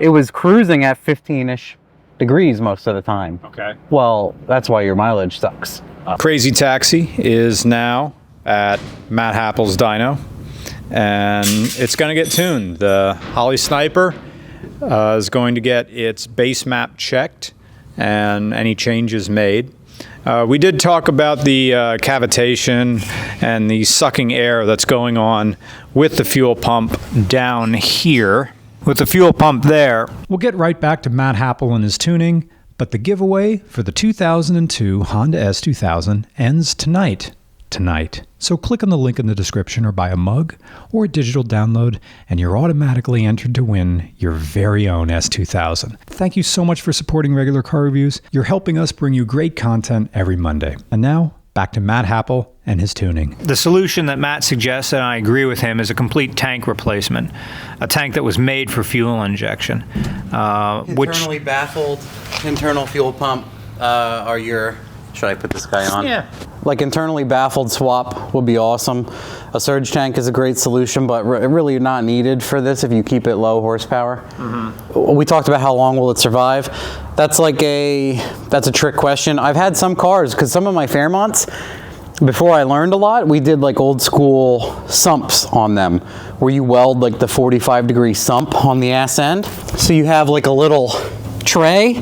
it was cruising at 15-ish degrees most of the time. Okay. Well, that's why your mileage sucks. Crazy Taxi is now at Matt Happel's dyno, and it's going to get tuned. The Holley Sniper is going to get its base map checked and any changes made. We did talk about the cavitation and the sucking air that's going on with the fuel pump down here. With the fuel pump there, we'll get right back to Matt Happel and his tuning, but the giveaway for the 2002 Honda S2000 ends tonight. So click on the link in the description or buy a mug or a digital download, and you're automatically entered to win your very own S2000. Thank you so much for supporting Regular Car Reviews. You're helping us bring you great content every Monday. And now, back to Matt Happel and his tuning. The solution that Matt suggests, and I agree with him, is a complete tank replacement. A tank that was made for fuel injection. Internally baffled, internal fuel pump are your... Should I put this guy on? Yeah. Like internally baffled swap would be awesome. A surge tank is a great solution, but really not needed for this if you keep it low horsepower. Mm-hmm. We talked about how long will it survive. That's a trick question. I've had some cars, because some of my Fairmonts, before I learned a lot, we did like old school sumps on them, where you weld like the 45-degree sump on the ass end. So you have like a little tray,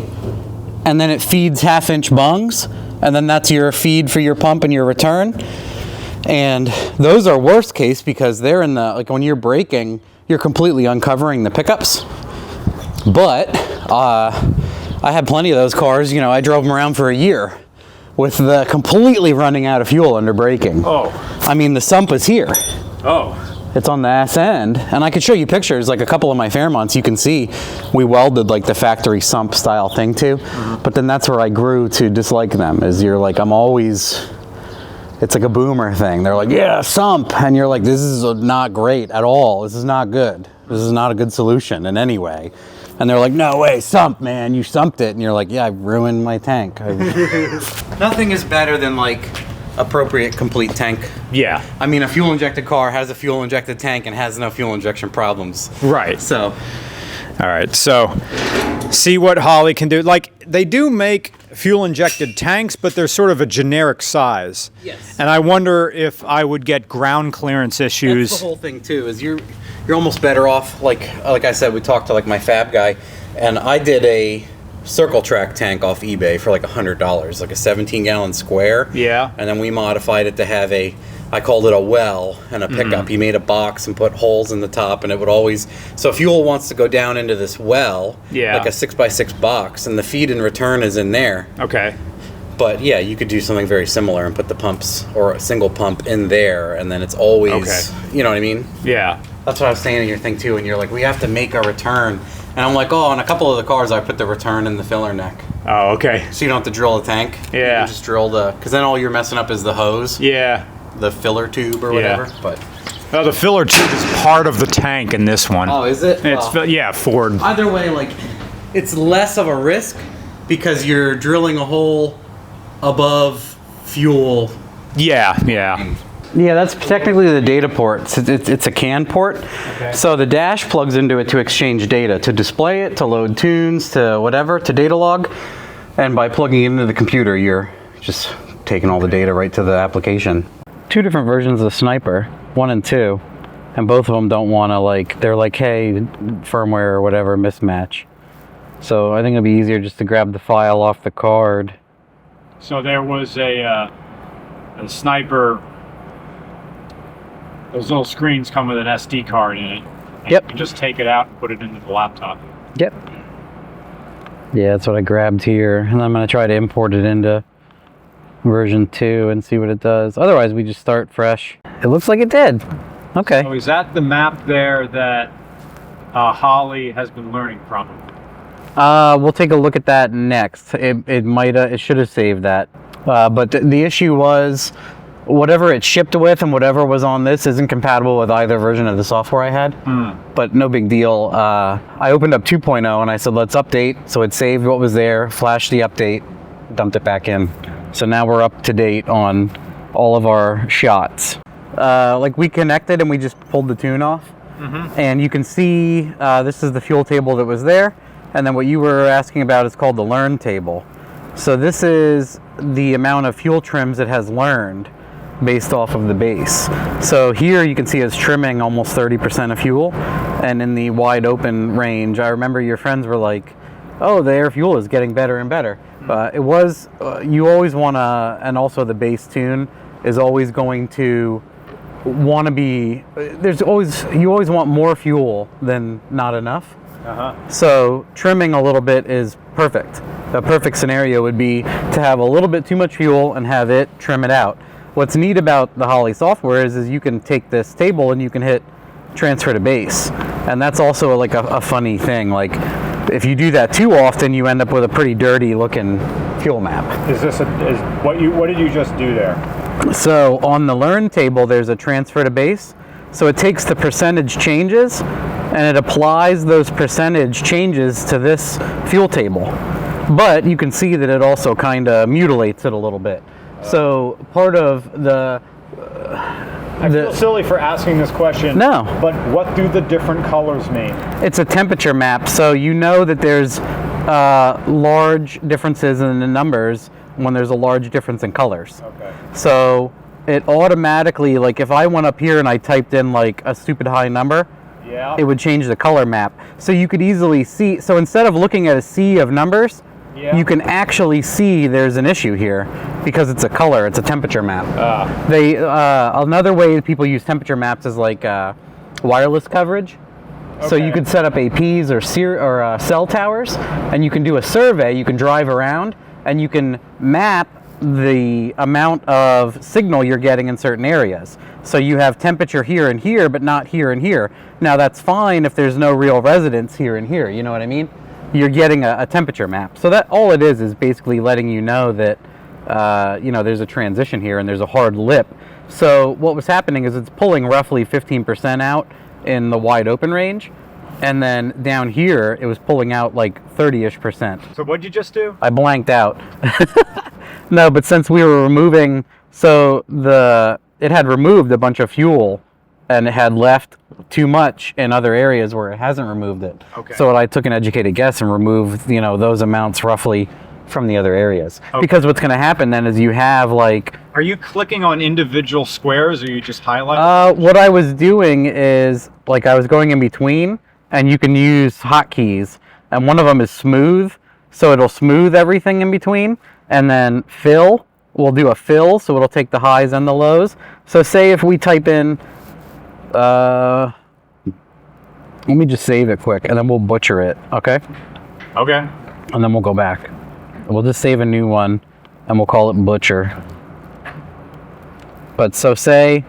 and then it feeds half-inch bungs. And then that's your feed for your pump and your return. And those are worst case because they're in the, like when you're braking, you're completely uncovering the pickups. But I had plenty of those cars. You know, I drove them around for a year with the completely running out of fuel under braking. Oh. I mean, the sump is here. Oh. It's on the ass end, and I could show you pictures, like a couple of my Fairmonts, you can see we welded like the factory sump style thing too, but then that's where I grew to dislike them, is you're like, it's like a boomer thing. They're like, yeah, sump, and you're like, this is not great at all. This is not good. This is not a good solution in any way. And they're like, no way, sump, man, you sumped it. And you're like, yeah, I ruined my tank. Nothing is better than like appropriate complete tank. Yeah. I mean, a fuel injected car has a fuel injected tank and has no fuel injection problems. Right. So. All right. So see what Holley can do. Like, they do make fuel injected tanks, but they're sort of a generic size. Yes. And I wonder if I would get ground clearance issues. That's the whole thing too, is you're almost better off, like I said, we talked to like my fab guy, and I did a Circle Track tank off eBay for like $100, like a 17-gallon square. Yeah. And then we modified it to have I called it a well and a pickup. Mm-hmm. He made a box and put holes in the top, and it would always, so fuel wants to go down into this well, yeah, like a 6x6 box, and the feed and return is in there. Okay. But yeah, you could do something very similar and put the pumps or a single pump in there, and then it's always, okay, you know what I mean? Yeah. That's what I was saying in your thing too, and you're like, we have to make a return. And I'm like, oh, on a couple of the cars, I put the return in the filler neck. Oh, okay. So you don't have to drill the tank. Yeah. You can just drill because then all you're messing up is the hose. Yeah. The filler tube or whatever. Yeah. But oh, the filler tube is part of the tank in this one. Oh, is it? Yeah, Ford. Either way, like, it's less of a risk because you're drilling a hole above fuel. Yeah, yeah. Yeah, that's technically the data port. It's a CAN port. Okay. So the dash plugs into it to exchange data, to display it, to load tunes, to whatever, to data log. And by plugging it into the computer, you're just taking all the data right to the application. Two different versions of Sniper, 1 and 2, and both of them don't want to, they're like, hey, firmware or whatever, mismatch. So I think it'll be easier just to grab the file off the card. So there was a Sniper. Those little screens come with an SD card in it. Yep. You just take it out and put it into the laptop. Yep. Yeah, that's what I grabbed here. And I'm going to try to import it into version 2 and see what it does. Otherwise, we just start fresh. It looks like it did. Okay. So is that the map there that Holley has been learning from? We'll take a look at that next. It should have saved that. But the issue was, whatever it shipped with and whatever was on this isn't compatible with either version of the software I had. But no big deal. I opened up 2.0 and I said, let's update. So it saved what was there, flashed the update, dumped it back in. So now we're up to date on all of our shots. We connected and we just pulled the tune off. And you can see this is the fuel table that was there, and then what you were asking about is called the learn table. So this is the amount of fuel trims it has learned based off of the base. So here you can see it's trimming almost 30% of fuel, and in the wide open range, I remember your friends were like, oh, the air fuel is getting better and better. It was, you always want to, and also the base tune is always going to want to be, you always want more fuel than not enough. So trimming a little bit is perfect. The perfect scenario would be to have a little bit too much fuel and have it trim it out. What's neat about the Holley software is you can take this table and you can hit transfer to base. And that's also like a funny thing. Like if you do that too often, you end up with a pretty dirty looking fuel map. What did you just do there? So on the learn table, there's a transfer to base. So it takes the percentage changes and it applies those percentage changes to this fuel table. But you can see that it also kind of mutilates it a little bit. So part of the... I feel silly for asking this question. No. But what do the different colors mean? It's a temperature map, so you know that there's large differences in the numbers when there's a large difference in colors. Okay. So it automatically, like if I went up here and I typed in like a stupid high number, it would change the color map. So you could easily see, so instead of looking at a sea of numbers, you can actually see there's an issue here because it's a color, it's a temperature map. Another way people use temperature maps is like wireless coverage. Okay. So you could set up APs or cell towers, and you can do a survey, you can drive around, and you can map the amount of signal you're getting in certain areas. So you have temperature here and here, but not here and here. Now that's fine if there's no real residence here and here, you know what I mean? You're getting a temperature map. So that all it is basically letting you know that there's a transition here and there's a hard lip. So what was happening is it's pulling roughly 15% out in the wide open range, and then down here it was pulling out like 30-ish%. So what'd you just do? I blanked out. No, but since we were removing, it had removed a bunch of fuel and it had left too much in other areas where it hasn't removed it. Okay. So I took an educated guess and removed, those amounts roughly from the other areas. Okay. Because what's going to happen then is you have like... Are you clicking on individual squares or are you just highlighting? What I was doing is like I was going in between, and you can use hotkeys, and one of them is smooth, so it'll smooth everything in between, and then fill, we'll do a fill, so it'll take the highs and the lows. So say if we type in, let me just save it quick, and then we'll butcher it, okay? Okay. And then we'll go back. We'll just save a new one, and we'll call it butcher. But so say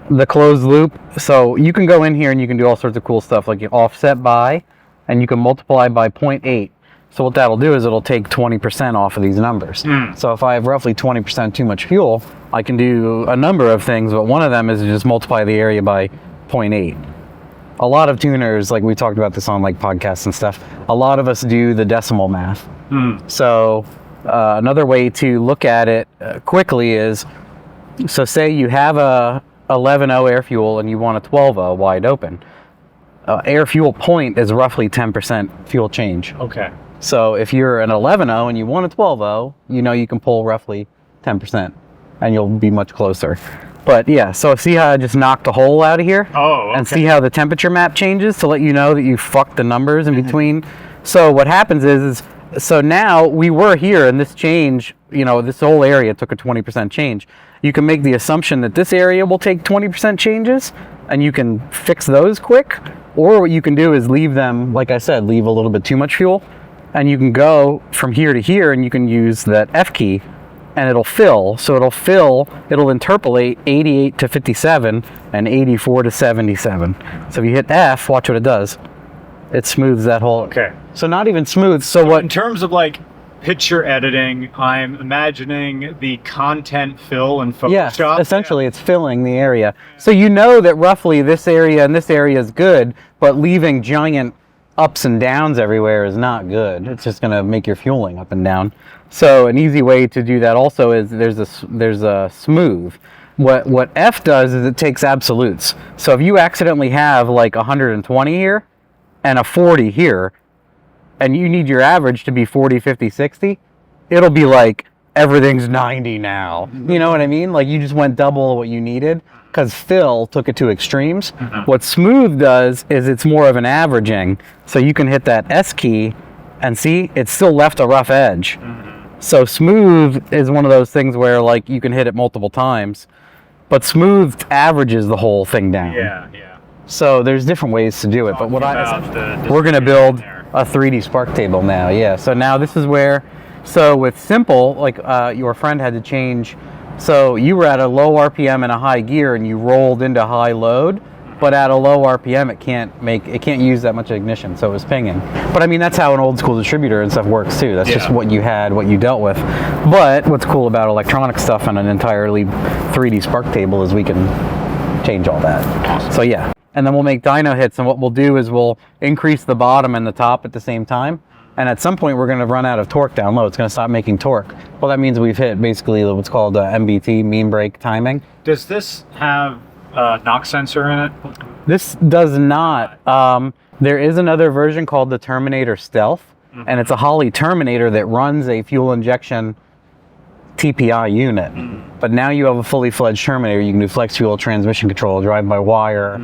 the closed loop, so you can go in here and you can do all sorts of cool stuff, like you offset by, and you can multiply by 0.8. So what that'll do is it'll take 20% off of these numbers. So if I have roughly 20% too much fuel, I can do a number of things, but one of them is to just multiply the area by 0.8. A lot of tuners, like we talked about this on like podcasts and stuff, a lot of us do the decimal math. So another way to look at it quickly is, so say you have a 11.0 air fuel and you want a 12.0 wide open. Air fuel point is roughly 10% fuel change. Okay. So if you're an 11.0 and you want a 12.0, you can pull roughly 10% and you'll be much closer. But yeah, so see how I just knocked a hole out of here? Oh, okay. And see how the temperature map changes to let you know that you fucked the numbers in between? So what happens is so now we were here and this change, this whole area took a 20% change. You can make the assumption that this area will take 20% changes and you can fix those quick. Or what you can do is leave them, like I said, leave a little bit too much fuel. And you can go from here to here and you can use that F key and it'll fill. So it'll interpolate 88 to 57 and 84 to 77. So if you hit F, watch what it does. It smooths that whole... Okay. So not even smooth. So what... In terms of like picture editing, I'm imagining the content fill in Photoshop. Yes, essentially it's filling the area. So you know that roughly this area and this area is good, but leaving giant ups and downs everywhere is not good. It's just going to make your fueling up and down. So an easy way to do that also is there's a smooth. What F does is it takes absolutes. So if you accidentally have like 120 here and a 40 here, and you need your average to be 40, 50, 60, it'll be like everything's 90 now. You know what I mean? Like you just went double what you needed because Phil took it to extremes. What smooth does is it's more of an averaging. So you can hit that S key and see it's still left a rough edge. So smooth is one of those things where like you can hit it multiple times, but smooth averages the whole thing down. Yeah. So there's different ways to do it. But we're going to build a 3D spark table now. Yeah. So now this is where, so with simple, like your friend had to change. So you were at a low RPM and a high gear and you rolled into high load, but at a low RPM it can't use that much ignition, so it was pinging. But I mean that's how an old school distributor and stuff works too. That's just what you had, what you dealt with. But what's cool about electronic stuff and an entirely 3D spark table is we can change all that. Awesome. So yeah. And then we'll make dyno hits, and what we'll do is we'll increase the bottom and the top at the same time. And at some point we're going to run out of torque down low. It's going to stop making torque. Well, that means we've hit basically what's called MBT, mean brake timing. Does this have a knock sensor in it? This does not. There is another version called the Terminator Stealth, and it's a Holley Terminator that runs a fuel injection TPI unit. But now you have a fully fledged Terminator. You can do flex fuel, transmission control, drive by wire.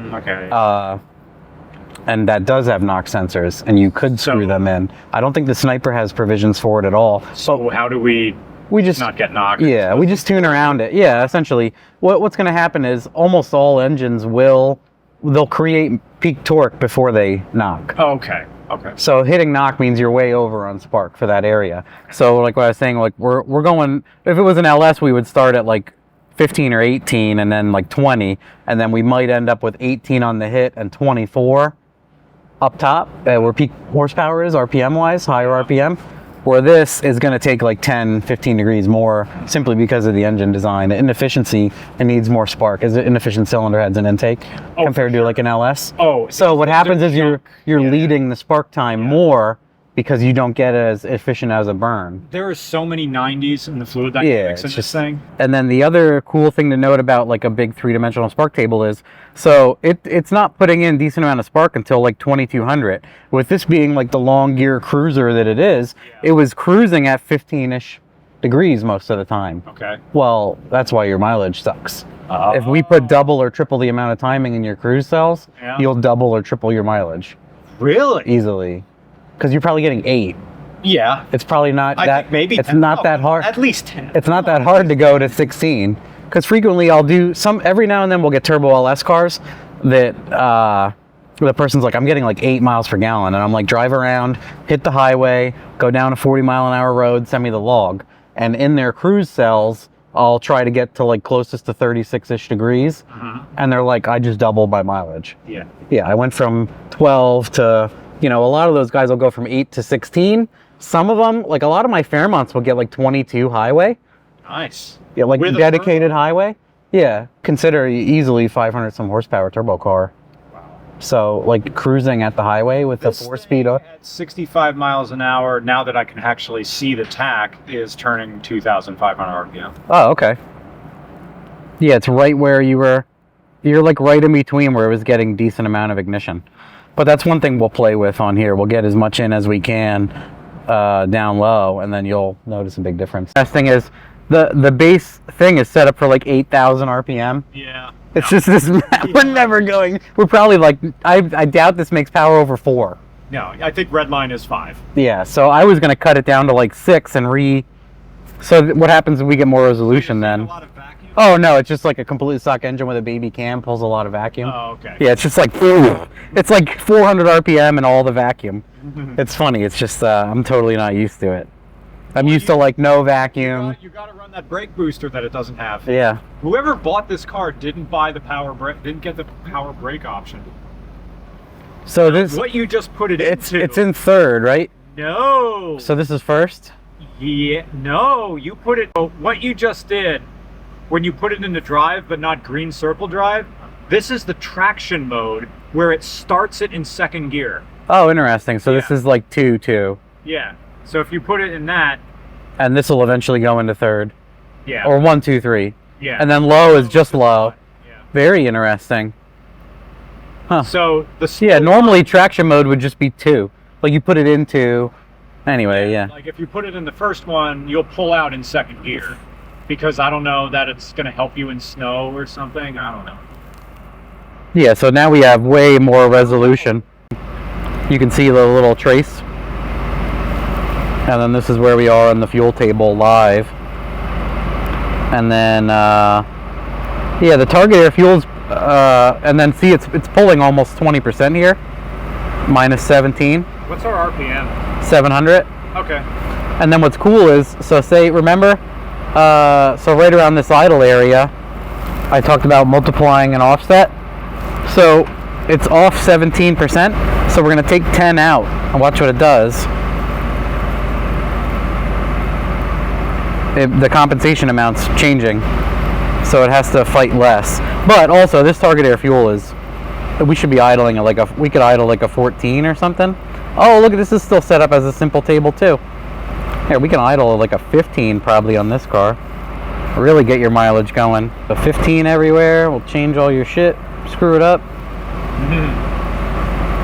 And that does have knock sensors, and you could screw them in. I don't think the Sniper has provisions for it at all. So how do we just not get knocked? Yeah, we just tune around it. Yeah, essentially, what's going to happen is almost all engines they'll create peak torque before they knock. Okay. So hitting knock means you're way over on spark for that area. So like what I was saying, like we're going, if it was an LS, we would start at like 15 or 18 and then like 20, and then we might end up with 18 on the hit and 24 up top, where peak horsepower is, RPM wise, higher RPM, where this is going to take like 10, 15 degrees more simply because of the engine design. The inefficiency, it needs more spark as an inefficient cylinder heads and intake compared to like an LS. So what happens is you're leading the spark time more because you don't get as efficient as a burn. There are so many 90s in the fluid dynamics in this thing. And then the other cool thing to note about like a big three-dimensional spark table is, so it's not putting in decent amount of spark until like 2200. With this being like the long gear cruiser that it is, it was cruising at 15-ish degrees most of the time. Okay. Well, that's why your mileage sucks. If we put double or triple the amount of timing in your cruise cells, you'll double or triple your mileage. Really? Easily. Because you're probably getting 8. Yeah. It's probably not maybe it's not that hard. At least 10. It's not that hard to go to 16. Because frequently I'll do every now and then we'll get turbo LS cars that the person's like, I'm getting like 8 miles per gallon. And I'm like, drive around, hit the highway, go down a 40-mile-an-hour road, send me the log. And in their cruise cells, I'll try to get to like closest to 36-ish degrees. And they're like, I just doubled my mileage. Yeah, I went from 12 to... a lot of those guys will go from 8 to 16. Some of them, like a lot of my Fairmonts will get like 22 highway. Nice. Yeah, like dedicated highway. Yeah, consider easily 500 some horsepower turbo car. Wow. So like cruising at the highway with the 4-speed. At 65 miles an hour, now that I can actually see the tack, is turning 2,500 RPM. Oh, okay. Yeah, it's right where you're like right in between where it was getting decent amount of ignition. But that's one thing we'll play with on here. We'll get as much in as we can down low, and then you'll notice a big difference. Best thing is the base thing is set up for like 8,000 RPM. Yeah. It's just this. We're never going. We're probably like. I doubt this makes power over 4. No, I think Redline is 5. Yeah. So I was gonna cut it down to like 6 and So what happens if we get more resolution then? A lot of vacuum? Oh no, it's just like a completely stock engine with a baby cam, pulls a lot of vacuum. Oh, okay. Yeah, it's just like, it's like 400 RPM and all the vacuum. It's funny, it's just, I'm totally not used to it. I'm used to like no vacuum. You gotta run that brake booster that it doesn't have. Yeah. Whoever bought this car didn't buy the power brake, didn't get the power brake option. So this, what you just put it into. It's in third, right? No. So this is first? Yeah, no, you put it, what you just did, when you put it into drive, but not green circle drive, this is the traction mode where it starts it in second gear. Oh, interesting. So this is like 2-2. Yeah. So if you put it in that. And this will eventually go into third. Yeah. Or 1-2-3. Yeah. And then low is just low. Yeah. Very interesting. Huh. So yeah, normally traction mode would just be 2. Like you put it into, anyway, yeah. Like if you put it in the first one, you'll pull out in second gear, because I don't know that it's going to help you in snow or something. I don't know. Yeah, so now we have way more resolution. You can see the little trace. And then this is where we are on the fuel table live. And then, yeah, the target air fuels, and then see it's pulling almost 20% here, minus 17. What's our RPM? 700. Okay. And then what's cool is, so remember, so right around this idle area, I talked about multiplying an offset. So it's off 17%. So we're going to take 10 out and watch what it does. The compensation amount's changing, so it has to fight less. But also, this target air fuel is, we should be idling at we could idle like a 14 or something. Oh, look, this is still set up as a simple table too. Here, we can idle like a 15 probably on this car. Really get your mileage going. The 15 everywhere, we'll change all your shit, screw it up.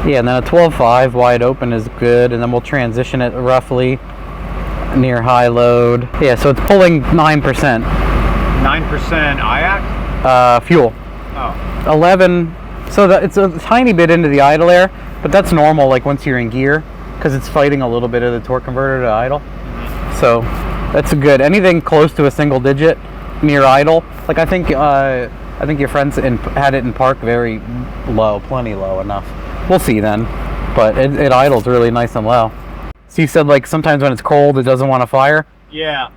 Yeah, and then a 12.5 wide open is good, and then we'll transition it roughly near high load. Yeah, so it's pulling 9%. 9% IAC? Fuel. Oh. 11. So it's a tiny bit into the idle air, but that's normal. Like once you're in gear, because it's fighting a little bit of the torque converter to idle. So that's good. Anything close to a single digit near idle. Like I think your friends had it in park very low, plenty low enough. We'll see then, but it idles really nice and low. So you said like sometimes when it's cold it doesn't want to fire. Yeah.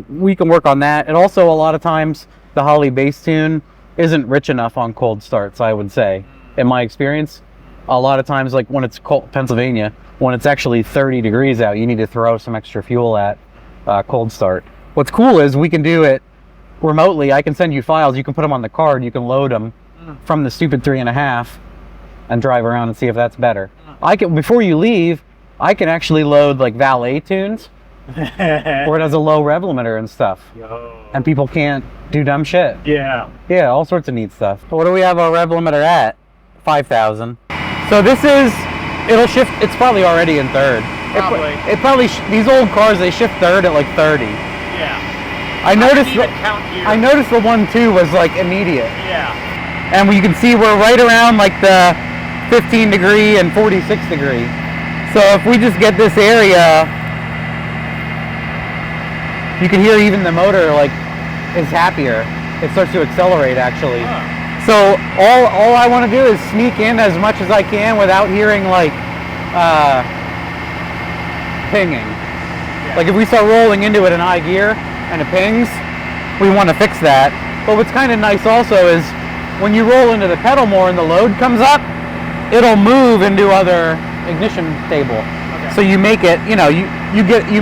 We can work on that. And also a lot of times the Holley base tune isn't rich enough on cold starts, I would say. In my experience, a lot of times like when it's cold, Pennsylvania, when it's actually 30 degrees out, you need to throw some extra fuel at cold start. What's cool is we can do it remotely. I can send you files. You can put them on the card. You can load them from the stupid 3.5 and drive around and see if that's better. I can, before you leave, I can actually load like valet tunes where it has a low rev limiter and stuff. Yo. And people can't do dumb shit. Yeah. Yeah, all sorts of neat stuff. What do we have our rev limiter at? 5,000. So this is, it'll shift, it's probably already in third. Probably. It probably, these old cars, they shift third at like 30. Yeah. I noticed I noticed the 1.2 was like immediate. Yeah. And you can see we're right around like the 15 degree and 46 degree. So if we just get this area, you can hear even the motor like is happier. It starts to accelerate actually. So all I want to do is sneak in as much as I can without hearing like pinging. Yeah. Like if we start rolling into it in high gear and it pings, we want to fix that. But what's kind of nice also is when you roll into the pedal more and the load comes up, it'll move into other ignition table. Okay. So you make it, you know, you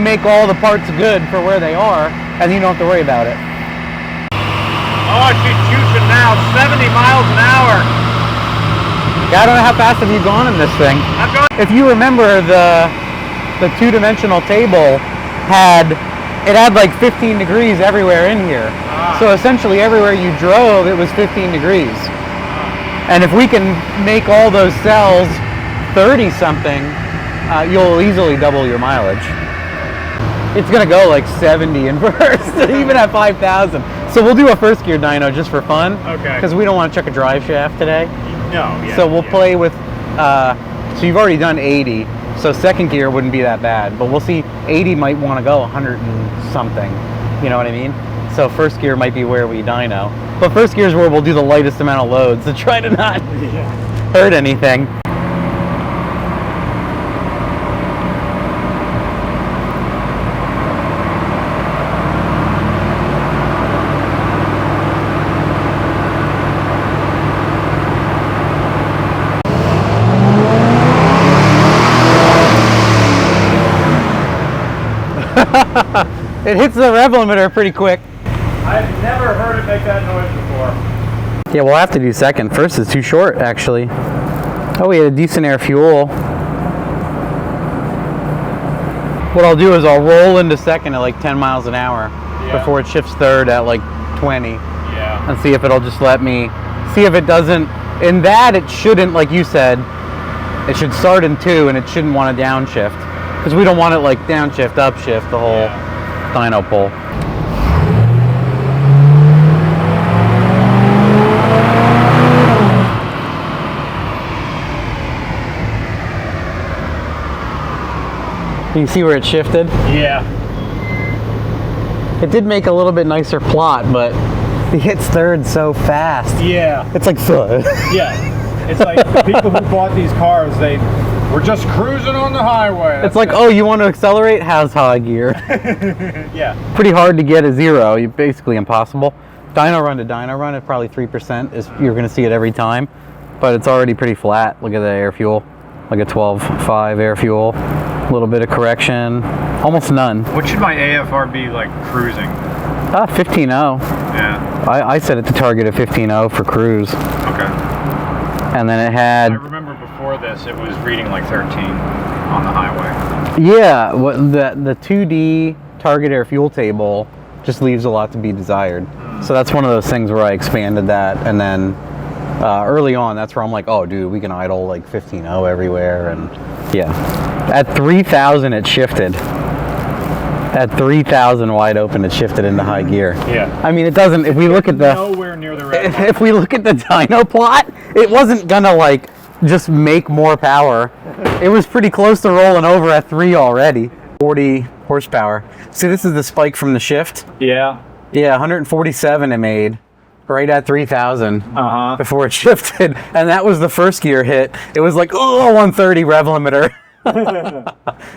make all the parts good for where they are, and you don't have to worry about it. Oh, she's juicing now, 70 miles an hour. Yeah, I don't know how fast have you gone in this thing. I'm going. If you remember, the two-dimensional table had like 15 degrees everywhere in here. So essentially everywhere you drove, it was 15 degrees. And if we can make all those cells 30 something, you'll easily double your mileage. It's gonna go like 70 in first, even at 5,000. So we'll do a first gear dyno just for fun. Okay. Because we don't want to check a drive shaft today. No, yeah. So we'll play with, so you've already done 80. So second gear wouldn't be that bad, but we'll see 80 might want to go 100 and something. You know what I mean? So first gear might be where we dyno. But first gear is where we'll do the lightest amount of loads to try to not hurt anything. It hits the rev limiter pretty quick. I've never heard it make that noise before. Yeah, we'll have to do second. First is too short, actually. Oh, we had a decent air fuel. What I'll do is I'll roll into second at like 10 miles an hour before it shifts third at like 20 Yeah. and see if it'll just let me, see if it doesn't, in that it shouldn't, like you said, it should start in 2 and it shouldn't want to downshift. Because we don't want it like downshift, upshift, the whole dyno pull. You see where it shifted? Yeah. It did make a little bit nicer plot, but it hits third so fast. Yeah. It's like, thud. Yeah. It's like the people who bought these cars, they were just cruising on the highway. It's like, oh, you want to accelerate? How's high gear? Yeah. Pretty hard to get a 0. You basically impossible. Dyno run to dyno run at probably 3% is you're going to see it every time, but it's already pretty flat. Look at the air fuel, like a 12.5 air fuel. A little bit of correction, almost none. What should my AFR be like cruising? 15.0. Yeah. I set it to target at 15.0 for cruise. Okay. And then it I had, remember before this, it was reading like 13 on the highway. yeah, what the 2D target air fuel table just leaves a lot to be desired. So that's one of those things where I expanded that, and then early on, that's where I'm like, oh, dude, we can idle like 15.0 everywhere, and yeah. At 3,000, it shifted. At 3,000 wide open, it shifted into high gear. Yeah. I mean, it doesn't. If we look at the nowhere near the red line. if we look at the dyno plot, it wasn't gonna like just make more power. It was pretty close to rolling over at 3 already. 40 horsepower. See, this is the spike from the shift. Yeah. Yeah, 147 it made right at 3,000 before it shifted, and that was the first gear hit. It was like, oh, 130 rev limiter.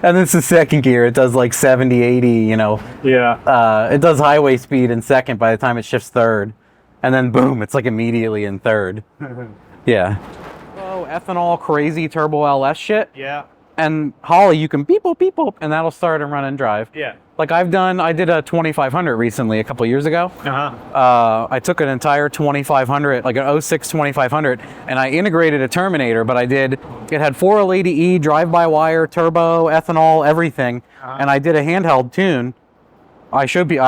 And this is second gear. It does like 70, 80, you know. Yeah. It does highway speed in second by the time it shifts third. And then boom, it's like immediately in third. Yeah. Oh, ethanol crazy turbo LS shit. Yeah. And Holley, you can beep boop, and that'll start and run and drive. Yeah. Like I did a 2500 recently, a couple years ago. I took an entire 2500, like an 06 2500, and I integrated a Terminator, but it had 480E, drive-by-wire, turbo, ethanol, everything, and I did a handheld tune. I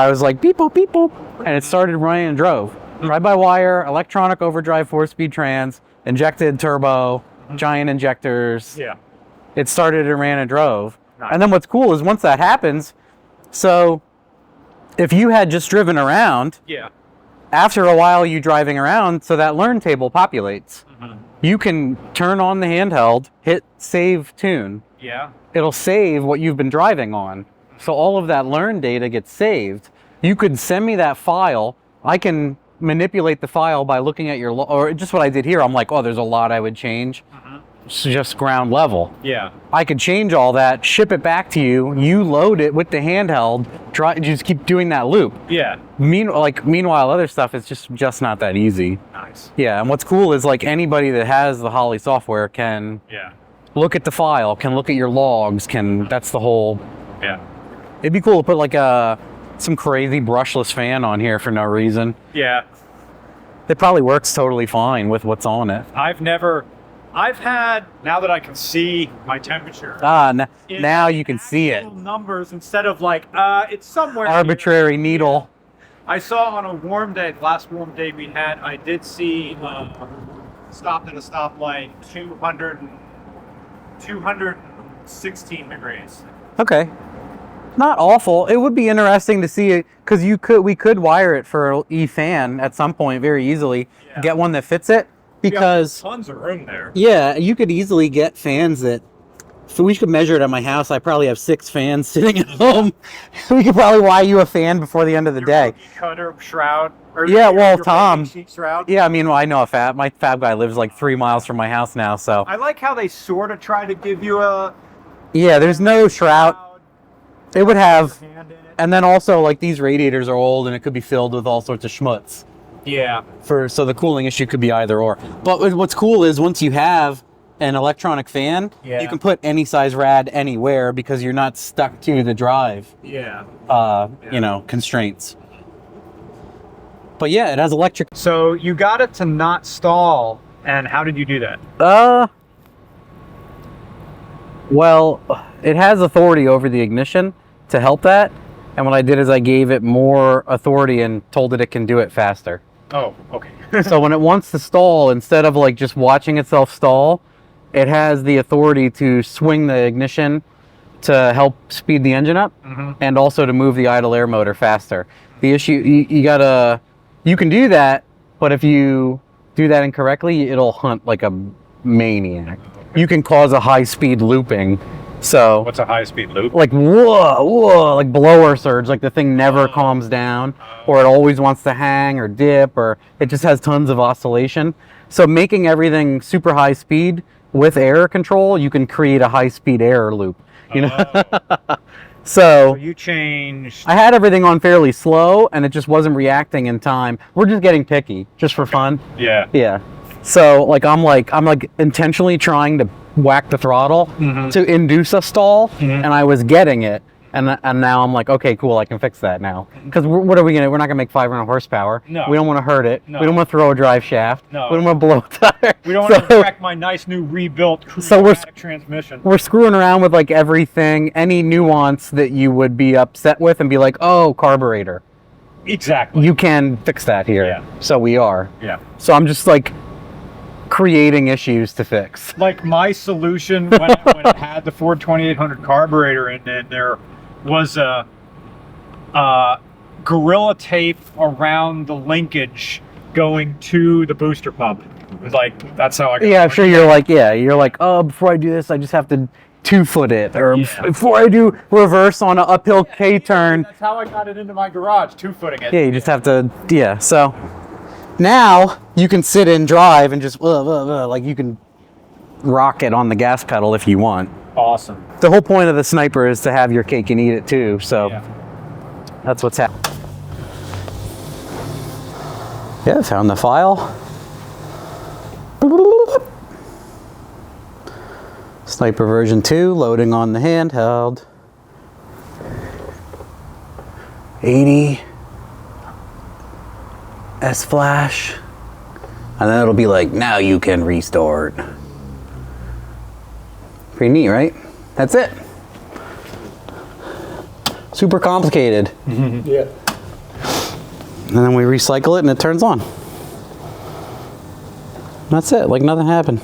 was like, beep boop, and it started running and drove. Drive-by-wire, electronic overdrive, 4-speed trans, injected turbo, giant injectors. Yeah. It started and ran and drove. Nice. And then what's cool is once that happens, so if you had just driven around, Yeah. after a while you driving around, so that learn table populates. You can turn on the handheld, hit save tune. Yeah. It'll save what you've been driving on. So all of that learn data gets saved. You could send me that file. I can manipulate the file by looking at your, or just what I did here. I'm like, oh, there's a lot I would change. It's just ground level. Yeah. I could change all that, ship it back to you. You load it with the handheld. Just keep doing that loop. Yeah. Meanwhile, other stuff is just not that easy. Nice. Yeah, and what's cool is like anybody that has the Holley software can look at the file, can look at your logs, that's the whole. Yeah. It'd be cool to put like some crazy brushless fan on here for no reason. Yeah. It probably works totally fine with what's on it. I've had, now that I can see my temperature. Now you can see it. Numbers instead of like, it's somewhere. Arbitrary needle. I saw on a warm day, last warm day we had, I did see, stopped at a stoplight, 216 degrees. Okay. Not awful. It would be interesting to see it, because we could wire it for an E-fan at some point very easily. Yeah. Get one that fits it. Because tons of room there. Yeah, you could easily get fans that. So we could measure it at my house. I probably have 6 fans sitting at home. We could probably wire you a fan before the end of the day. Cutter shroud. Yeah, well, Tom. Shroud. Yeah, I mean, I know my fab guy lives like 3 miles from my house now, so. I like how they sort of try to give you a. Yeah, there's no shroud. It would have, and then also like these radiators are old and it could be filled with all sorts of schmutz. Yeah. So the cooling issue could be either or. But what's cool is once you have an electronic fan, you can put any size rad anywhere because you're not stuck to the drive. Yeah. Constraints. But yeah, it has electric. So you got it to not stall, and how did you do that? Well, it has authority over the ignition to help that. And what I did is I gave it more authority and told it can do it faster. Oh, okay. So when it wants to stall, instead of like just watching itself stall, it has the authority to swing the ignition to help speed the engine up, and also to move the idle air motor faster. The issue, you can do that, but if you do that incorrectly, it'll hunt like a maniac. You can cause a high-speed looping. So What's a high-speed loop? like whoa, like blower surge, like the thing never calms down, or it always wants to hang or dip, or it just has tons of oscillation. So making everything super high speed with air control, you can create a high-speed air loop. You know. So you changed. I had everything on fairly slow, and it just wasn't reacting in time. We're just getting picky, just for fun. Yeah. Yeah. So like I'm intentionally trying to whack the throttle to induce a stall, and I was getting it, and now I'm like, okay, cool, I can fix that now. Because what are we gonna? We're not gonna make 500 horsepower. No. We don't want to hurt it. No. We don't want to throw a drive shaft. No. We don't want to blow a tire. We don't want to wreck my nice new rebuilt automatic transmission. We're screwing around with like everything, any nuance that you would be upset with, and be like, oh, carburetor. Exactly. You can fix that here. Yeah. So we are. Yeah. So I'm just like creating issues to fix. Like my solution when it had the Ford 2800 carburetor in it, there was a Gorilla Tape around the linkage going to the booster pump. It was like, that's how I got Yeah, I'm sure you're like, oh, before I do this, I just have to 2-foot it, or before I do reverse on an uphill K-turn. That's how I got it into my garage, 2-footing it. Yeah, you just have to, so now you can sit and drive and just, like you can rock it on the gas pedal if you want. Awesome. The whole point of the Sniper is to have your cake and eat it too, so that's what's happening. Yeah, found the file. Sniper version 2 loading on the handheld. 80 S flash, and then it'll be like, now you can restart. Pretty neat, right? That's it. Super complicated. Yeah. And then we recycle it and it turns on. That's it, like nothing happened.